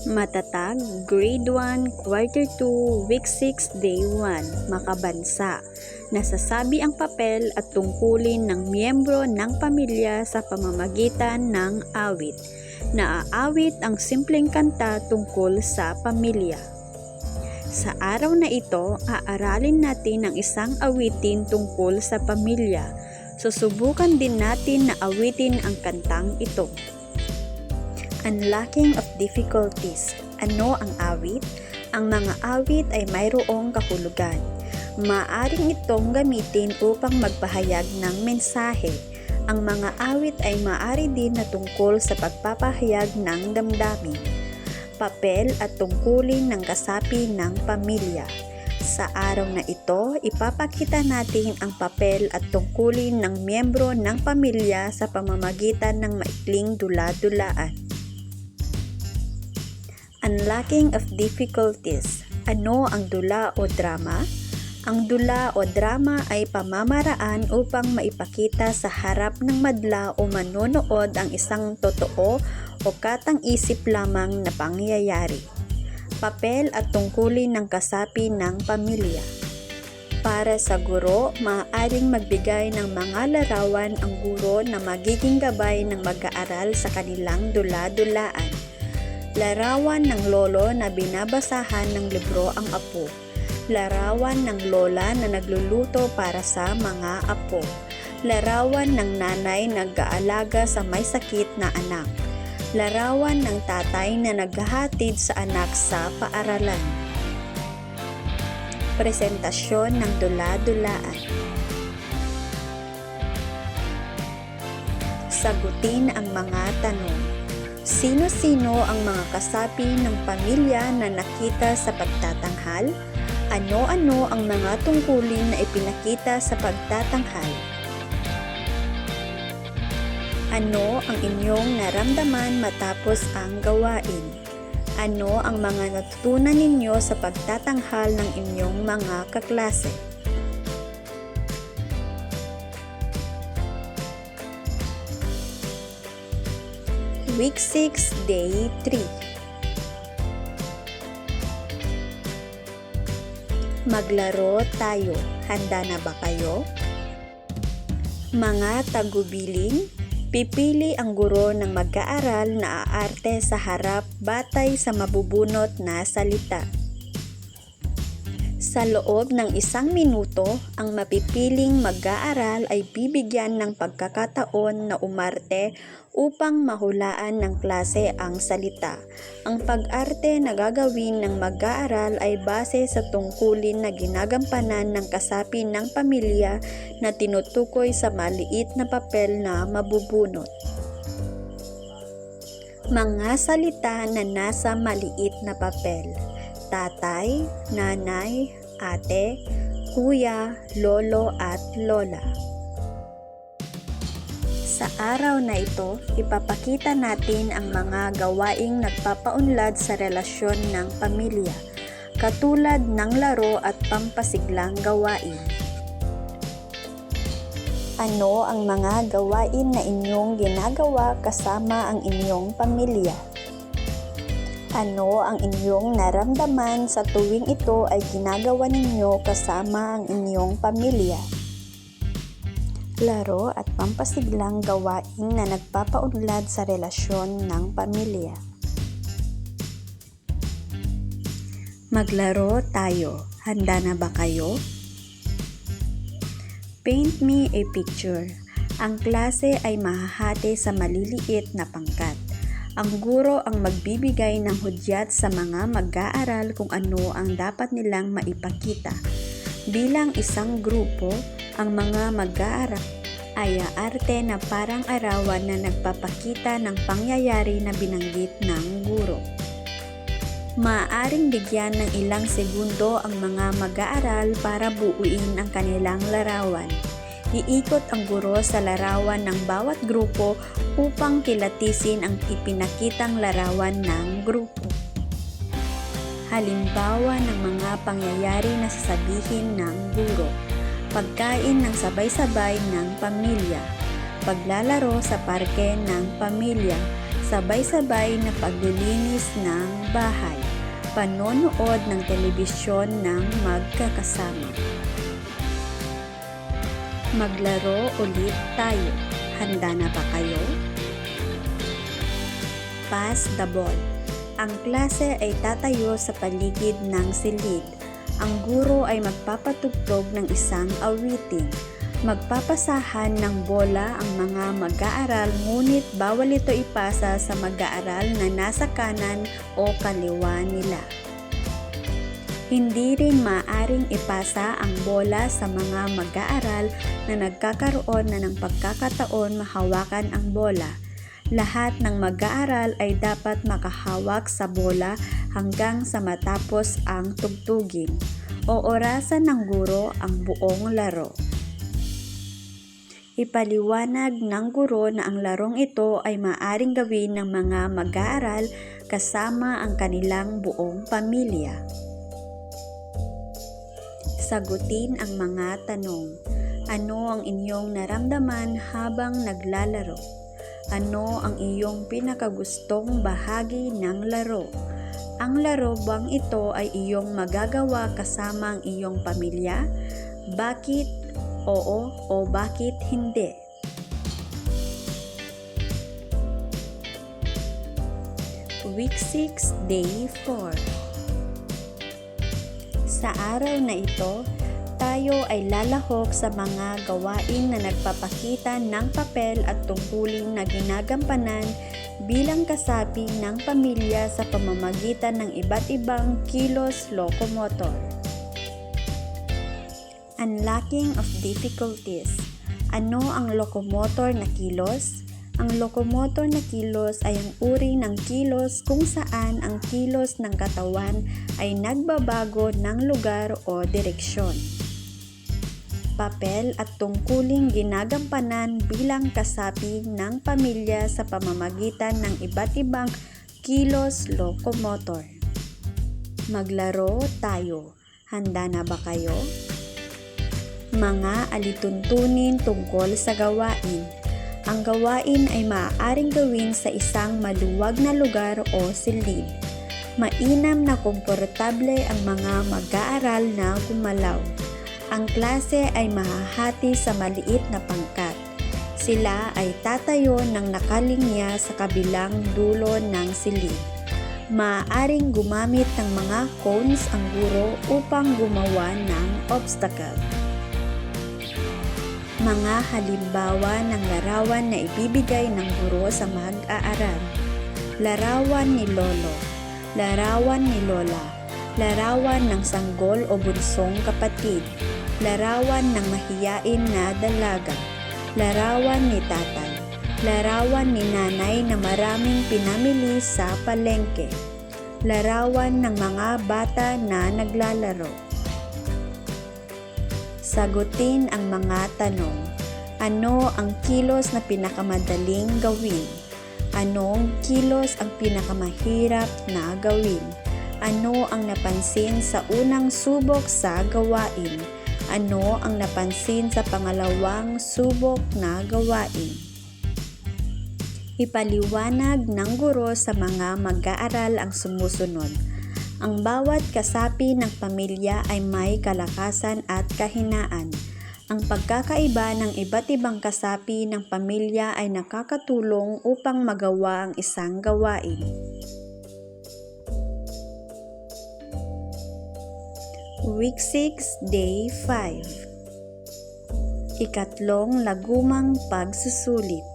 Matatag, Grade 1, Quarter 2, Week 6, Day 1, Makabansa. Nasasabi ang papel at tungkulin ng miyembro ng pamilya sa pamamagitan ng awit. Naaawit ang simpleng kanta tungkol sa pamilya. Sa araw na ito, aaralin natin ang isang awitin tungkol sa pamilya. Susubukan din natin na awitin ang kantang ito. Unlocking of difficulties. Ano ang awit? Ang mga awit ay mayroong kahulugan. Maaring itong gamitin upang magpahayag ng mensahe. Ang mga awit ay maaari din na tungkol sa pagpapahayag ng damdamin, papel at tungkulin ng kasapi ng pamilya. Sa araw na ito, ipapakita natin ang papel at tungkulin ng miyembro ng pamilya sa pamamagitan ng maikling dula-dulaan. Unlocking of difficulties. Ano ang dula o drama? Ang dula o drama ay pamamaraan upang maipakita sa harap ng madla o manonood ang isang totoo o katang-isip lamang na pangyayari. Papel at tungkulin ng kasapi ng pamilya. Para sa guro, maaaring magbigay ng mga larawan ang guro na magiging gabay ng mag-aaral sa kanilang dula-dulaan. Larawan ng lolo na binabasahan ng libro ang apo. Larawan ng lola na nagluluto para sa mga apo. Larawan ng nanay na nag-aalaga sa may sakit na anak. Larawan ng tatay na naghahatid sa anak sa paaralan. Presentasyon ng dula-dulaan. Sagutin ang mga tanong. Sino-sino ang mga kasapi ng pamilya na nakita sa pagtatanghal? Ano-ano ang mga tungkulin na ipinakita sa pagtatanghal? Ano ang inyong naramdaman matapos ang gawain? Ano ang mga natutunan ninyo sa pagtatanghal ng inyong mga kaklase? Week 6, Day 3. Maglaro tayo. Handa na ba kayo? Mga tagubilin, pipili ang guro ng mag-aaral na aarte sa harap batay sa mabubunot na salita. Sa loob ng 1 minuto, ang mapipiling mag-aaral ay bibigyan ng pagkakataon na umarte upang mahulaan ng klase ang salita. Ang pag-arte na gagawin ng mag-aaral ay base sa tungkulin na ginagampanan ng kasapi ng pamilya na tinutukoy sa maliit na papel na mabubunot. Mga salita na nasa maliit na papel. Tatay, nanay, ate, kuya, lolo at lola. Sa araw na ito, ipapakita natin ang mga gawaing nagpapaunlad sa relasyon ng pamilya, katulad ng laro at pampasiglang gawain. Ano ang mga gawain na inyong ginagawa kasama ang inyong pamilya? Ano ang inyong naramdaman sa tuwing ito ay ginagawa ninyo kasama ang inyong pamilya? Laro at pampasiglang gawain na nagpapaunlad sa relasyon ng pamilya. Maglaro tayo. Handa na ba kayo? Paint me a picture. Ang klase ay mahahati sa maliliit na pangkat. Ang guro ang magbibigay ng hudyat sa mga mag-aaral kung ano ang dapat nilang maipakita. Bilang isang grupo, ang mga mag-aaral ay aarte na parang arawan na nagpapakita ng pangyayari na binanggit ng guro. Maaaring bigyan ng ilang segundo ang mga mag-aaral para buuin ang kanilang larawan. Iikot ang guro sa larawan ng bawat grupo upang kilatisin ang ipinakitang larawan ng grupo. Halimbawa ng mga pangyayari na sasabihin ng guro: pagkain ng sabay-sabay ng pamilya, paglalaro sa parke ng pamilya, sabay-sabay na paglilinis ng bahay, panonood ng telebisyon ng magkakasama. Maglaro ulit tayo. Handa na ba kayo? Pass the ball. Ang klase ay tatayo sa paligid ng silid. Ang guro ay magpapatugtog ng isang awitin. Magpapasahan ng bola ang mga mag-aaral, ngunit bawal ito ipasa sa mag-aaral na nasa kanan o kaliwa nila. Hindi rin maaring ipasa ang bola sa mga mag-aaral na nagkakaroon na ng pagkakataon mahawakan ang bola. Lahat ng mag-aaral ay dapat makahawak sa bola hanggang sa matapos ang tugtugin. Oorasan ng guro ang buong laro. Ipaliwanag ng guro na ang larong ito ay maaring gawin ng mga mag-aaral kasama ang kanilang buong pamilya. Sagutin ang mga tanong. Ano ang inyong naramdaman habang naglalaro? Ano ang iyong pinakagustong bahagi ng laro? Ang laro bang ito ay iyong magagawa kasama ang iyong pamilya? Bakit oo o bakit hindi? Week 6, Day 4. Sa araw na ito, tayo ay lalahok sa mga gawain na nagpapakita ng papel at tungkulin na ginagampanan bilang kasapi ng pamilya sa pamamagitan ng iba't ibang kilos locomotor. Unlocking of difficulties. Ano ang locomotor na kilos? Ang locomotor na kilos ay ang uri ng kilos kung saan ang kilos ng katawan ay nagbabago ng lugar o direksyon. Papel at tungkuling ginagampanan bilang kasapi ng pamilya sa pamamagitan ng iba't ibang kilos locomotor. Maglaro tayo. Handa na ba kayo? Mga alituntunin tungkol sa gawain. Ang gawain ay maaaring gawin sa isang maluwag na lugar o silid. Mainam na komportable ang mga mag-aaral na gumalaw. Ang klase ay mahahati sa maliit na pangkat. Sila ay tatayo ng nakalinya sa kabilang dulo ng silid. Maaaring gumamit ng mga cones ang guro upang gumawa ng obstacle. Mga halimbawa ng larawan na ibibigay ng guro sa mag-aaral. Larawan ni Lolo, larawan ni Lola, larawan ng sanggol o bunsong kapatid, larawan ng mahiyain na dalaga, larawan ni tatay, larawan ni nanay na maraming pinamili sa palengke, larawan ng mga bata na naglalaro. Sagutin ang mga tanong. Ano ang kilos na pinakamadaling gawin? Anong kilos ang pinakamahirap na gawin? Ano ang napansin sa unang subok sa gawain? Ano ang napansin sa pangalawang subok na gawain? Ipaliwanag ng guro sa mga mag-aaral ang sumusunod. Ang bawat kasapi ng pamilya ay may kalakasan at kahinaan. Ang pagkakaiba ng iba't ibang kasapi ng pamilya ay nakakatulong upang magawa ang isang gawain. Week 6, Day 5. Ikatlong lagumang pagsusulit.